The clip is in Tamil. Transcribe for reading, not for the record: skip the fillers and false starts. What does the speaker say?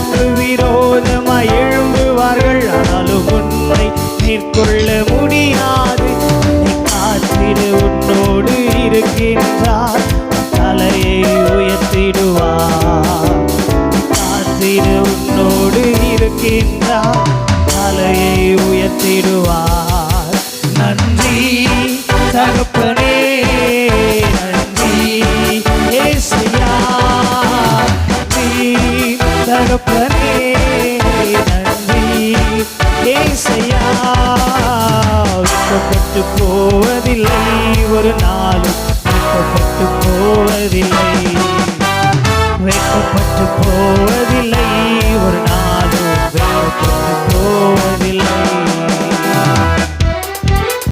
உனக்கு விரோதமாய் எழும்புவார்கள், ஆனாலும் உன்னை மேற்கொள்ள முடியாது. நீ காத்திரு, உன்னோடு இருக்கின்றார், தலையை உயர்த்திடுவார். காத்திரு, உன்னோடு இருக்கின்றார், தலையை உயர்த்திடுவார். நன்றி தகப்பனே, நன்றி ஏசையா, நன்றி தகப்பனே, நன்றி ஏசையா. வெட்கப்பட்டு போவதில்லை, ஒரு நாளும் வெட்கப்பட்டு போவதில்லை, வெட்கப்பட்டு போவதில்லை, ஒரு நாளும் வெட்கப்பட்டு போவதில்லை.